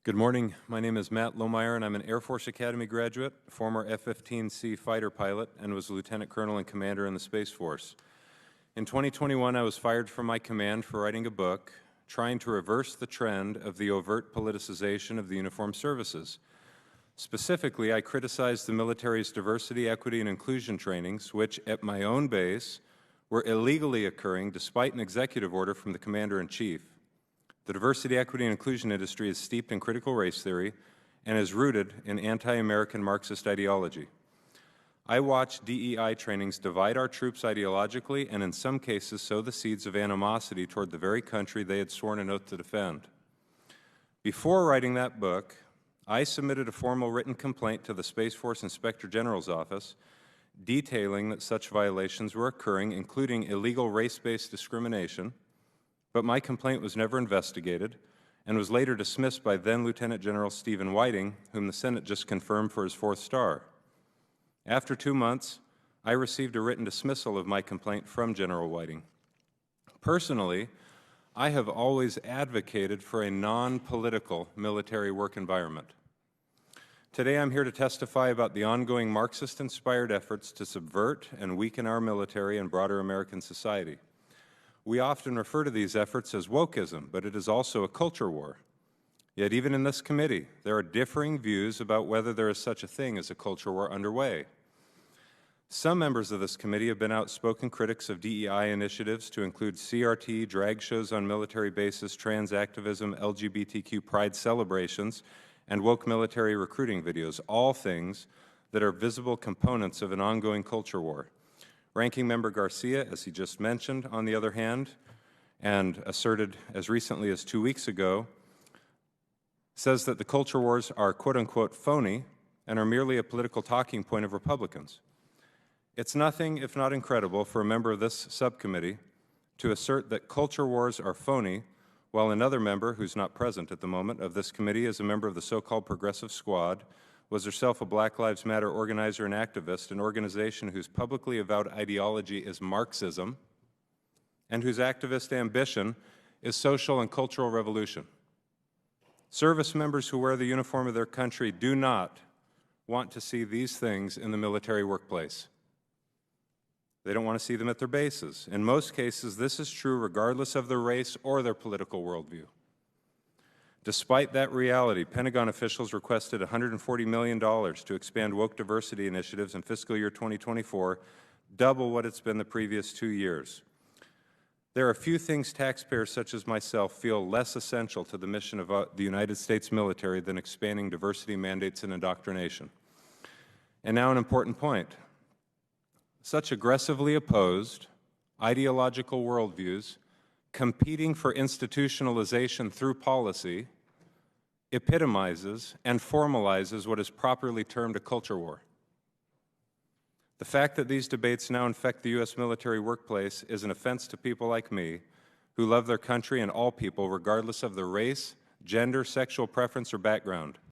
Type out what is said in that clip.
Good morning. My name is Matt Lohmeyer, and I'm an Air Force Academy graduate, former F-15C fighter pilot, and was a lieutenant colonel and commander in the Space Force. In 2021, I was fired from my command for writing a book trying to reverse the trend of the overt politicization of the uniformed services. Specifically, I criticized the military's diversity, equity, and inclusion trainings, which, at my own base, were illegally occurring despite an executive order from the Commander-in-Chief. The diversity, equity, and inclusion industry is steeped in critical race theory and is rooted in anti-American Marxist ideology. I watched DEI trainings divide our troops ideologically and in some cases sow the seeds of animosity toward the very country they had sworn an oath to defend. Before writing that book, I submitted a formal written complaint to the Space Force Inspector General's office detailing that such violations were occurring, including illegal race-based discrimination, but my complaint was never investigated and was later dismissed by then Lieutenant General Stephen Whiting, whom the Senate just confirmed for his 4th star. After 2 months, I received a written dismissal of my complaint from General Whiting. Personally, I have always advocated for a non-political military work environment. Today I'm here to testify about the ongoing Marxist-inspired efforts to subvert and weaken our military and broader American society. We often refer to these efforts as wokeism, but it is also a culture war. Yet even in this committee, there are differing views about whether there is such a thing as a culture war underway. Some members of this committee have been outspoken critics of DEI initiatives to include CRT, drag shows on military bases, trans activism, LGBTQ pride celebrations, and woke military recruiting videos, all things that are visible components of an ongoing culture war. Ranking Member Garcia, as he just mentioned, on the other hand, and asserted as recently as 2 weeks ago, says that the culture wars are quote-unquote phony and are merely a political talking point of Republicans. It's nothing if not incredible for a member of this subcommittee to assert that culture wars are phony, while another member, who's not present at the moment, of this committee is a member of the so-called Progressive Squad, was herself a Black Lives Matter organizer and activist, an organization whose publicly avowed ideology is Marxism, and whose activist ambition is social and cultural revolution. Service members who wear the uniform of their country do not want to see these things in the military workplace. They don't want to see them at their bases. In most cases, this is true regardless of their race or their political worldview. Despite that reality, Pentagon officials requested $140 million to expand woke diversity initiatives in fiscal year 2024, double what it's been the previous 2 years. There are few things taxpayers such as myself feel less essential to the mission of the United States military than expanding diversity mandates and indoctrination. And now an important point. Such aggressively opposed ideological worldviews competing for institutionalization through policy epitomizes and formalizes what is properly termed a culture war. The fact that these debates now infect the U.S. military workplace is an offense to people like me who love their country and all people regardless of their race, gender, sexual preference, or background.